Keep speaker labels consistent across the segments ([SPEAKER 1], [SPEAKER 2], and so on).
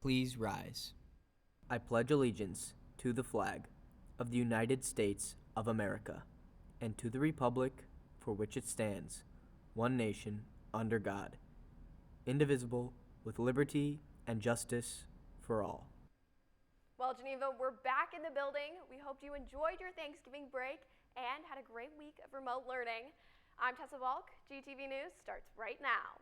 [SPEAKER 1] Please rise. I pledge allegiance to the flag of the United States of America and to the republic for which it stands, one nation, under God, indivisible, with liberty and justice for all.
[SPEAKER 2] Well, Geneva, we're back in the building. We hope you enjoyed your Thanksgiving break and had a great week of remote learning. I'm Tessa Balk. GTV News starts right now.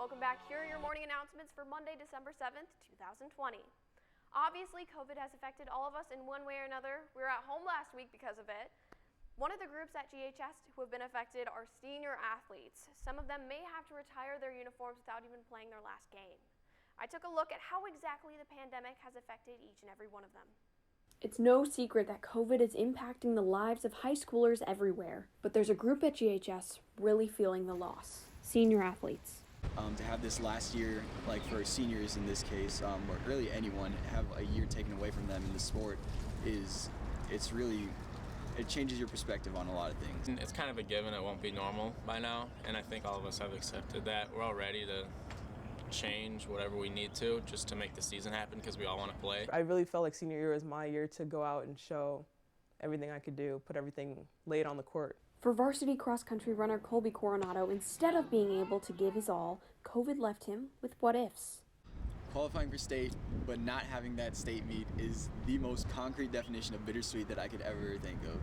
[SPEAKER 2] Welcome back. Here are your morning announcements for Monday, December 7th, 2020. Obviously, COVID has affected all of us in one way or another. We were at home last week because of it. One of the groups at GHS who have been affected are senior athletes. Some of them may have to retire their uniforms without even playing their last game. I took a look at how exactly the pandemic has affected each and every one of them.
[SPEAKER 3] It's no secret that COVID is impacting the lives of high schoolers everywhere, but there's a group at GHS really feeling the loss: senior athletes.
[SPEAKER 4] To have this last year, like for seniors in this case, or really anyone, have a year taken away from them in the sport it changes your perspective on a lot of things.
[SPEAKER 5] It's kind of a given it won't be normal by now, and I think all of us have accepted that. We're all ready to change whatever we need to just to make the season happen because we all want to play.
[SPEAKER 6] I really felt like senior year was my year to go out and show everything I could do, put everything laid on the court.
[SPEAKER 3] For varsity cross-country runner Colby Coronado, instead of being able to give his all, COVID left him with what-ifs.
[SPEAKER 4] Qualifying for state, but not having that state meet is the most concrete definition of bittersweet that I could ever think of.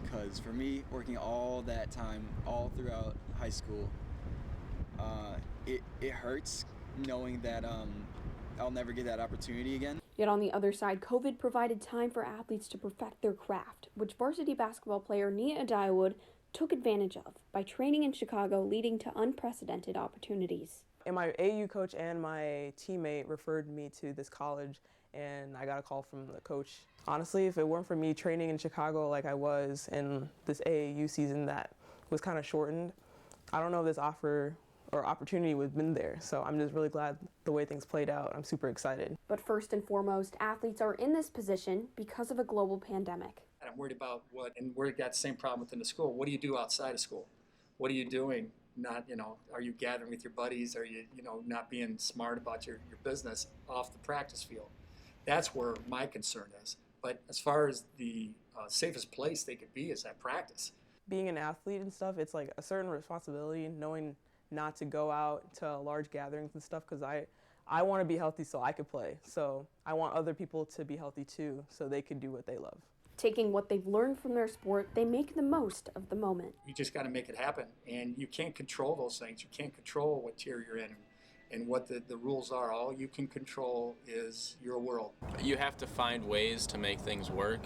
[SPEAKER 4] Because for me, working all that time, all throughout high school, it hurts knowing that I'll never get that opportunity again.
[SPEAKER 3] Yet on the other side, COVID provided time for athletes to perfect their craft, which varsity basketball player Nia Adiawood took advantage of by training in Chicago, leading to unprecedented opportunities.
[SPEAKER 6] And my AU coach and my teammate referred me to this college, and I got a call from the coach. Honestly, if it weren't for me training in Chicago like I was in this AAU season that was kind of shortened, I don't know if this offer or opportunity would have been there. So I'm just really glad the way things played out. I'm super excited.
[SPEAKER 3] But first and foremost, athletes are in this position because of a global pandemic.
[SPEAKER 7] And I'm worried about and we've got the same problem within the school. What do you do outside of school? What are you doing? Not, are you gathering with your buddies? Are you, not being smart about your business off the practice field? That's where my concern is. But as far as the safest place they could be is at practice.
[SPEAKER 6] Being an athlete and stuff, it's like a certain responsibility, knowing not to go out to large gatherings and stuff, because I want to be healthy so I could play. So I want other people to be healthy too, so they can do what they love.
[SPEAKER 3] Taking what they've learned from their sport, they make the most of the moment.
[SPEAKER 7] You just got to make it happen, and you can't control those things. You can't control what tier you're in and what the rules are. All you can control is your world.
[SPEAKER 5] You have to find ways to make things work.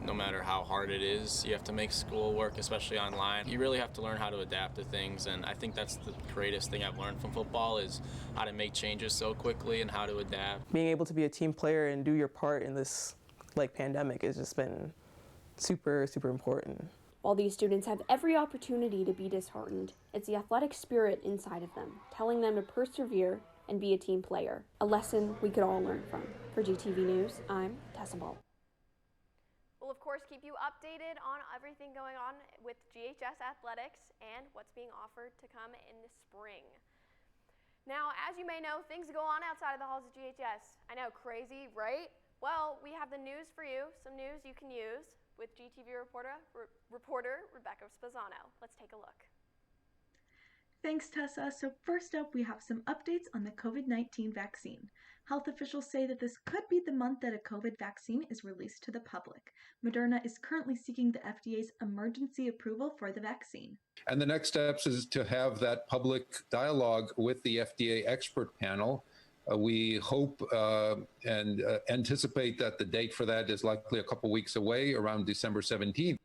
[SPEAKER 5] No matter how hard it is, you have to make school work, especially online. You really have to learn how to adapt to things, and I think that's the greatest thing I've learned from football is how to make changes so quickly and how to adapt.
[SPEAKER 6] Being able to be a team player and do your part in this pandemic has just been super, super important.
[SPEAKER 3] While these students have every opportunity to be disheartened, it's the athletic spirit inside of them, telling them to persevere and be a team player, a lesson we could all learn from. For GTV News, I'm Tessa Ball.
[SPEAKER 2] We'll, of course, keep you updated on everything going on with GHS Athletics and what's being offered to come in the spring. Now, as you may know, things go on outside of the halls of GHS. I know, crazy, right? Well, we have the news for you, some news you can use with GTV reporter Rebecca Spezzano. Let's take a look.
[SPEAKER 8] Thanks, Tessa. So first up, we have some updates on the COVID-19 vaccine. Health officials say that this could be the month that a COVID vaccine is released to the public. Moderna is currently seeking the FDA's emergency approval for the vaccine.
[SPEAKER 9] And the next steps is to have that public dialogue with the FDA expert panel. We hope and anticipate that the date for that is likely a couple weeks away, around December 17th.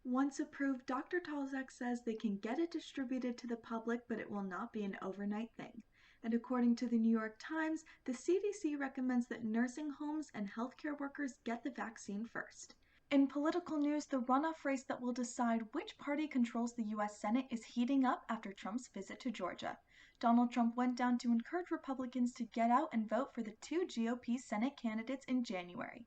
[SPEAKER 8] Once approved, Dr. Talzak says they can get it distributed to the public, but it will not be an overnight thing. And according to the New York Times, the CDC recommends that nursing homes and healthcare workers get the vaccine first. In political news, the runoff race that will decide which party controls the U.S. Senate is heating up after Trump's visit to Georgia. Donald Trump went down to encourage Republicans to get out and vote for the two GOP Senate candidates in January.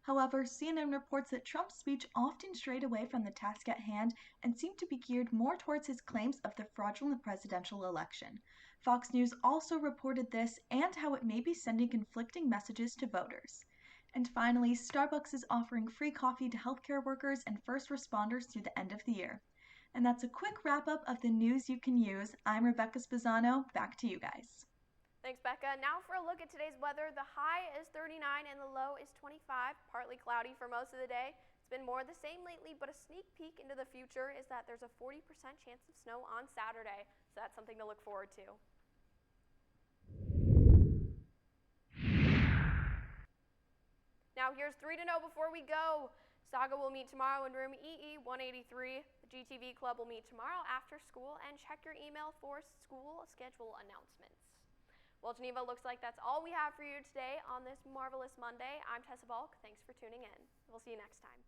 [SPEAKER 8] However, CNN reports that Trump's speech often strayed away from the task at hand and seemed to be geared more towards his claims of the fraudulent presidential election. Fox News also reported this and how it may be sending conflicting messages to voters. And finally, Starbucks is offering free coffee to healthcare workers and first responders through the end of the year. And that's a quick wrap up of the news you can use. I'm Rebecca Spezzano. Back to you guys.
[SPEAKER 2] Thanks, Becca. Now for a look at today's weather. The high is 39 and the low is 25. Partly cloudy for most of the day. It's been more of the same lately, but a sneak peek into the future is that there's a 40% chance of snow on Saturday. So that's something to look forward to. Now here's 3 to know before we go. Saga will meet tomorrow in room EE 183. The GTV Club will meet tomorrow after school, and check your email for school schedule announcements. Well, Geneva, looks like that's all we have for you today on this marvelous Monday. I'm Tessa Balk. Thanks for tuning in. We'll see you next time.